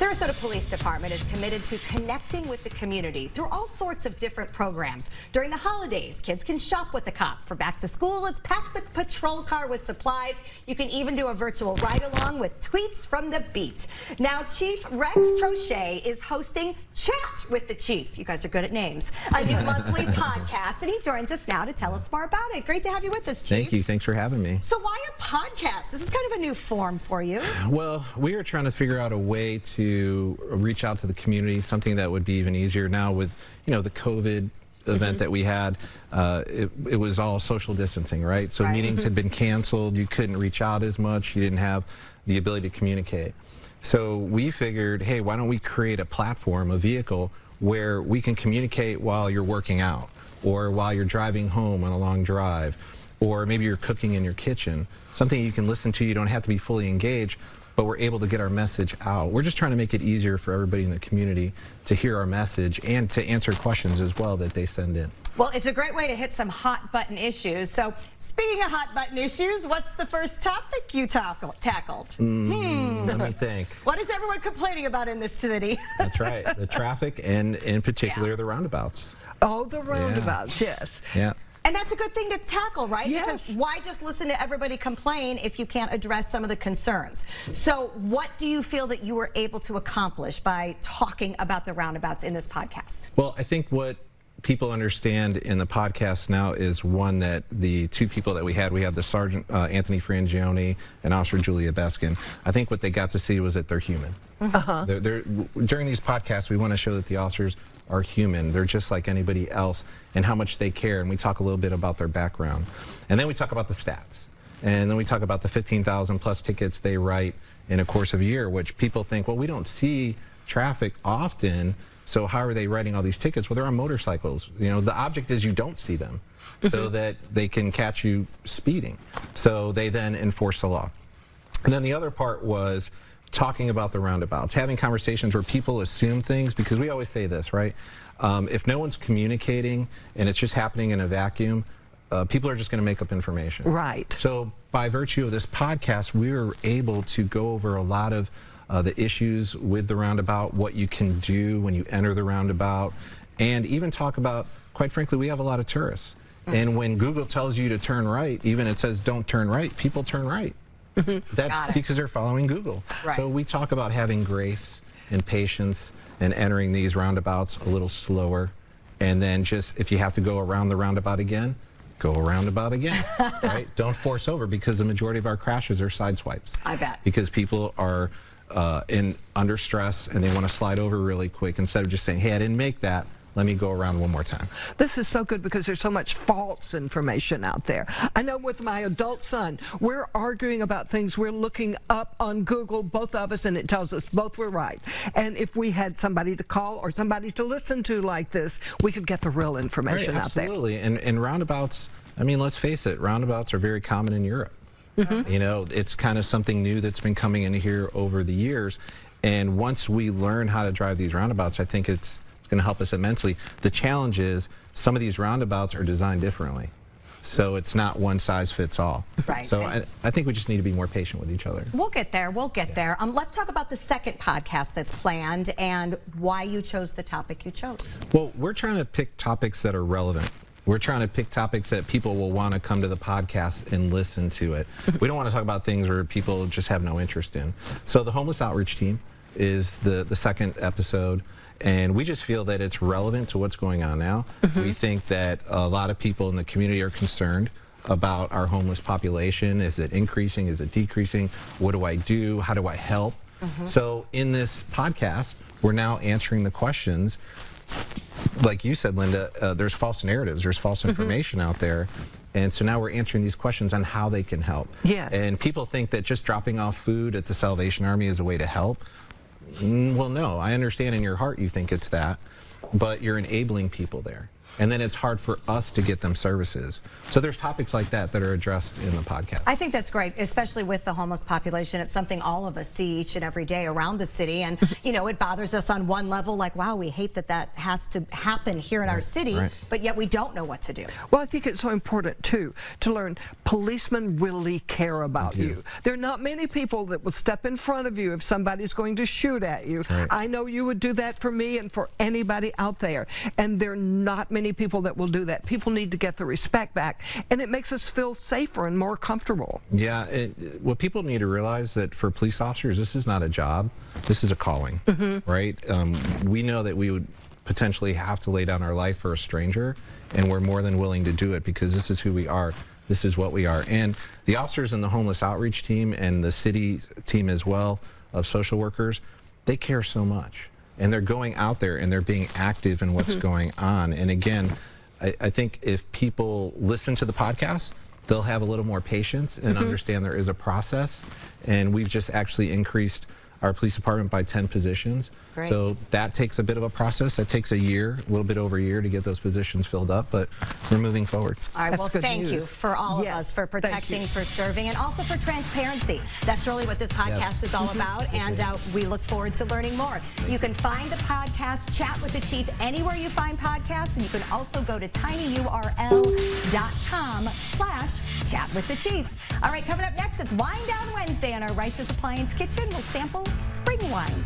Sarasota Police Department is committed to connecting with the community through all sorts of different programs. During the holidays, kids can shop with the cop. For back to school, let's pack the patrol car with supplies. You can even do a virtual ride-along with tweets from the beat. Now, Chief Rex Troche is hosting Chat with the Chief. You guys are good at names. A new monthly podcast, and he joins us now to tell us more about it. Great to have you with us, Chief. Thank you. Thanks for having me. So why a podcast? This is kind of a new form for you. Well, we are trying to figure out a way to reach out to the community, something that would be even easier now with, the COVID event that we had. It was all social distancing, right? So meetings had been canceled. You couldn't reach out as much. You didn't have the ability to communicate. So we figured, hey, why don't we create a platform, a vehicle, where we can communicate while you're working out, or while you're driving home on a long drive, or maybe you're cooking in your kitchen. Something you can listen to. You don't have to be fully engaged, but we're able to get our message out. We're just trying to make it easier for everybody in the community to hear our message and to answer questions as well that they send in. Well, it's a great way to hit some hot button issues. So speaking of hot button issues, what's the first topic you tackled? Let me think. What is everyone complaining about in this city? That's right. The traffic, and in particular the roundabouts. Oh, the roundabouts, yes. Yeah. And that's a good thing to tackle, right? Yes. Because why just listen to everybody complain if you can't address some of the concerns? So what do you feel that you were able to accomplish by talking about the roundabouts in this podcast? Well, I think what people understand in the podcast now is, one, that the two people that we had the Sergeant Anthony Frangione and Officer Julia Beskin. I think what they got to see was that they're human. During these podcasts, we want to show that the officers are human. They're just like anybody else, and how much they care. And we talk a little bit about their background. And then we talk about the stats. And then we talk about the 15,000 plus tickets they write in a course of a year, which people think, well, we don't see traffic often, so how are they writing all these tickets? Well, they're on motorcycles. The object is you don't see them, so that they can catch you speeding. So they then enforce the law. And then the other part was talking about the roundabouts, having conversations where people assume things, because we always say this, right? If no one's communicating and it's just happening in a vacuum, people are just going to make up information. Right. So by virtue of this podcast, we were able to go over a lot of the issues with the roundabout, what you can do when you enter the roundabout, and even talk about, quite frankly, we have a lot of tourists. And when Google tells you to turn right, even it says don't turn right, people turn right. That's because they're following Google. Right. So we talk about having grace and patience and entering these roundabouts a little slower. And then just, if you have to go around the roundabout again, go roundabout again, right? Don't force over, because the majority of our crashes are side swipes. I bet. Because people are under stress and they want to slide over really quick, instead of just saying, hey, I didn't make that. Let me go around one more time. This is so good, because there's so much false information out there. I know with my adult son, we're arguing about things we're looking up on Google, both of us, and it tells us both were right. And if we had somebody to call or somebody to listen to like this, we could get the real information out there. Absolutely. And roundabouts, I mean, let's face it, roundabouts are very common in Europe. It's kind of something new that's been coming in here over the years. And once we learn how to drive these roundabouts, I think it's going to help us immensely. The challenge is some of these roundabouts are designed differently. So it's not one size fits all. Right. So I think we just need to be more patient with each other. We'll get there. We'll get there. Let's talk about the second podcast that's planned and why you chose the topic you chose. Well, we're trying to pick topics that are relevant. We're trying to pick topics that people will want to come to the podcast and listen to it. We don't want to talk about things where people just have no interest in. So the homeless outreach team is the second episode. And we just feel that it's relevant to what's going on now. We think that a lot of people in the community are concerned about our homeless population. Is it increasing? Is it decreasing? What do I do? How do I help? So in this podcast, we're now answering the questions. Like you said, Linda, there's false narratives, there's false information out there. And so now we're answering these questions on how they can help. Yes. And people think that just dropping off food at the Salvation Army is a way to help. Well, no, I understand in your heart you think it's that, but you're enabling people there. and then it's hard for us to get them services. So there's topics like that that are addressed in the podcast. I think that's great, especially with the homeless population. It's something all of us see each and every day around the city, and you know, it bothers us on one level, like, wow, we hate that that has to happen here in our city, but yet we don't know what to do. Well, I think it's so important too to learn policemen really care about you. There are not many people that will step in front of you if somebody's going to shoot at you. I know you would do that for me and for anybody out there, and there are not many people that will do that. People need to get the respect back, and it makes us feel safer and more comfortable. Yeah, what people need to realize that for police officers, this is not a job, this is a calling, right? We know that we would potentially have to lay down our life for a stranger, and we're more than willing to do it because this is who we are. This is what we are. And the officers in the homeless outreach team and the city team as well of social workers, they care so much. And they're going out there and they're being active in what's going on. And again, I think if people listen to the podcast, they'll have a little more patience and understand there is a process. And we've just actually increased our police department by 10 positions. Great. So that takes a bit of a process. That takes a year, a little bit over a year to get those positions filled up, but we're moving forward. All right, That's well, good thank you news. for all of us for protecting, for serving, and also for transparency. That's really what this podcast is all about, and we look forward to learning more. You can find the podcast Chat with the Chief anywhere you find podcasts, and you can also go to tinyurl.com/chatwiththechief. All right, coming up next, it's Wind Down Wednesday on our Rice's Appliance Kitchen. We'll sample spring ones.